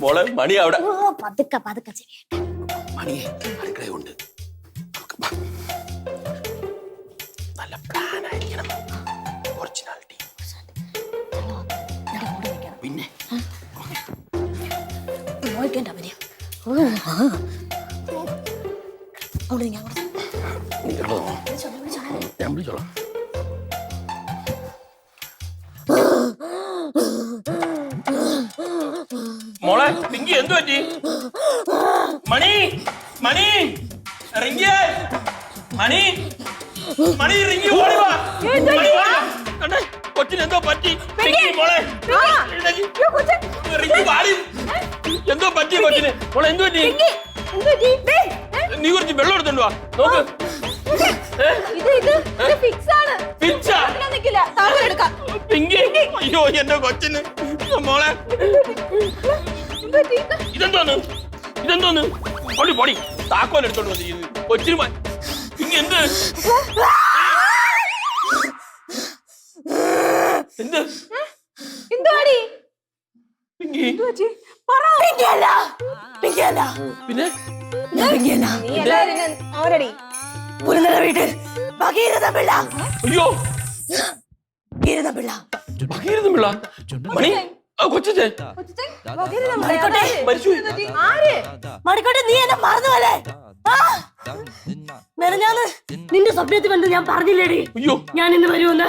മോളെ മണി അവിടെ. പതുക്കെ പതുക്കെ മണിയെ അടുക്കളയുണ്ട്. നല്ല പ്ലാൻ ആയിരിക്കണം. ഒറിജിനാലിറ്റി. പിന്നെ ഞാൻ വിളിച്ചോളാം. മോളെ പിങ്കി എന്തു പറ്റി? മണി മണി റിങ്കിയേ മണി മണി റിങ്കി ഓടി വാ. കണ്ടേ കൊച്ചിന് എന്തോ പറ്റി. മോളെ റിങ്കി വാടി. എന്തോ പറ്റി കൊച്ചിന്. മോളെ എന്തു പറ്റി? നീ കുറച്ച് വെള്ളം എടുത്തോണ്ട് വാ. നോക്ക്. പിങ്കി അയ്യോ എന്റെ കൊച്ചിന്. മോളെ ഇതെന്തോന്ന് ഇതെന്തോന്ന്? പൊടി പൊടി താക്കോൽ എടുത്തോണ്ട് വന്നു ഇത് കൊച്ചിന്. പിങ്കി എന്ത് എന്ത് എന്തുവാടി? പിങ്കി പിന്നെ വീട്ടിൽ ഭഗീരഥപിള്ള. അയ്യോ ഭഗീരഥപിള്ള ഭഗീരഥപിള്ള മണി കൊച്ചേ മണിക്കോട്ടെ നീ എന്നെ മറന്നുവല്ലേ? മെനഞ്ഞാന്ന് നിന്റെ സ്വപ്നത്തിൽ വന്ന് ഞാൻ പറഞ്ഞില്ലേടി ഞാൻ ഇന്ന് വരുമെന്ന്.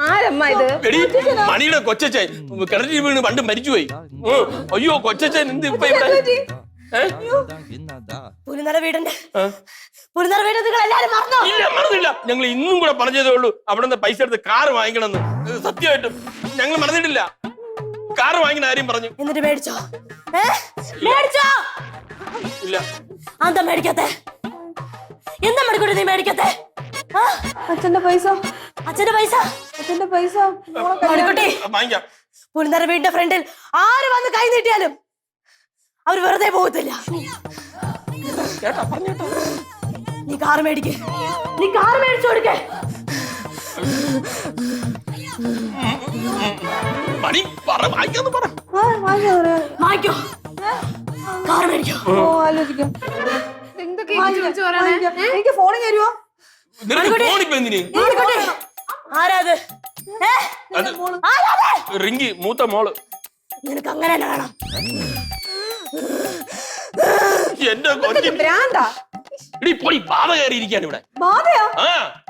ആരമ്മ ഇത്? മണിയുടെ കൊച്ചേ കിണറ്റിൽ വീണ് പണ്ട് മരിച്ചുപോയി. അയ്യോ കൊച്ചേ എന്ത് ഇപ്പൊ ഇവിടെ? പുലിനര വീടിന്റെ പുലിനര വീട് നിങ്ങൾ എല്ലാരും മറന്നോ? ഇല്ല മറന്നില്ല. ഞങ്ങൾ ഇന്നും കൂടെ പറഞ്ഞതേ ഉള്ളൂ അവിടെ നിന്ന് പൈസ എടുത്ത് കാറ് വാങ്ങിക്കണമെന്ന്. സത്യമായിട്ടും ഞങ്ങൾ മറന്നിട്ടില്ല. കാറ് വാങ്ങിക്കുന്ന കാര്യം പറഞ്ഞു. എന്നിട്ട് മേടിച്ചോ? മേടിച്ചോ? ഇല്ല. എന്താ മേടിക്കത്തെ? എന്താ മണിക്കൂട്ടി നീ മേടിക്കത്തെ? അച്ഛന്റെ പൈസ അച്ഛന്റെ പൈസ അച്ഛന്റെ പൈസ മണിക്കുട്ടി വാങ്ങിക്കാം. പുലിനര വീടിന്റെ ഫ്രണ്ടിൽ ആര് വന്ന് കൈ നീട്ടിയാലും അവര് വെറുതെ പോകത്തില്ല. നീ കാറ് മേടിക്കേ. നീ കാറ് മേടിച്ചു കൊടുക്കേ. മണി വാങ്ങിക്കാന്ന് പറ. വാങ്ങിക്കോ കാറ് മേടിക്കോ. ആലോചിക്കാം. എനിക്ക് ഫോണിൽ തരുമോ? ആരാത്? റിങ്കി മൂത്ത മോള്. നിനക്ക് അങ്ങനെ തന്നെ വേണം. എന്റെ പൊടി ബാധ കയറിയിരിക്കാണ് ഇവിടെ.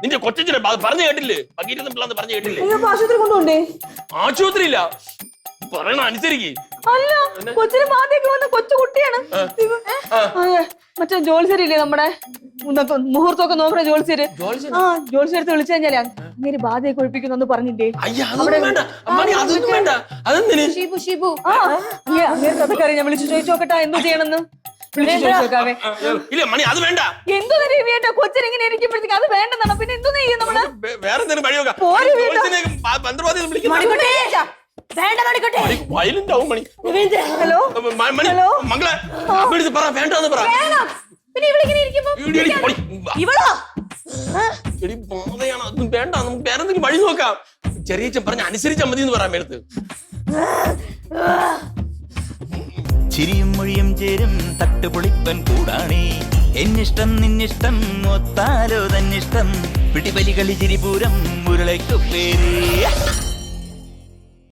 നിന്റെ കൊച്ചിനെ പറഞ്ഞു കേട്ടില്ലേ? ഭഗീരഥപിള്ള പറഞ്ഞു കേട്ടില്ലേ? ആശുപത്രി കൊണ്ടുപോണ്ടേ? ആശുപത്രി ഇല്ല പറയണ അനുസരിക്ക്. അല്ല കൊച്ചിന് ബാധയൊക്കെ വന്ന കൊച്ചു കുട്ടിയാണ്. മറ്റേ ജോത്സ്യരില്ലേ നമ്മുടെ മുഹൂർത്തമൊക്കെ നോക്കണ ജോത്സ്യര്. ജോത്സ്യരത്ത് വിളിച്ചു കഴിഞ്ഞാലേ അങ്ങനെ ബാധയൊക്കെ ഒഴിപ്പിക്കുന്നു പറഞ്ഞില്ലേ? ഷിബു അതൊക്കെ അറിയാം. ഞാൻ വിളിച്ചു ചോദിച്ചോക്കട്ടാ എന്തോ ചെയ്യണമെന്ന്. എന്തോ വേണ്ട കൊച്ചിന് ഇങ്ങനെ ഇരിക്കുമ്പോഴത്തേക്ക് അത് വേണ്ടെന്നാണ്. പിന്നെ എന്തോ ചെയ്യും നമ്മള്? ഹലോ വേണ്ടെന്ന് പറ. വേണ്ട നമുക്ക് വേറെ എന്തെങ്കിലും വഴി നോക്കാം. ചെറിയ പറഞ്ഞ അനുസരിച്ചാൽ മതി എന്ന് പറയാൻ മേടത്ത്. ചിരിയും മൊഴിയും ചേരും തട്ടുപൊളിപ്പൻ കൂടാണേ. എന്നിഷ്ടം നിന്നിഷ്ടം ഒത്താലോ തന്നിഷ്ടം പിടിപലി കളി ചിരിപൂരം മുരളയ്ക്കു പേര്.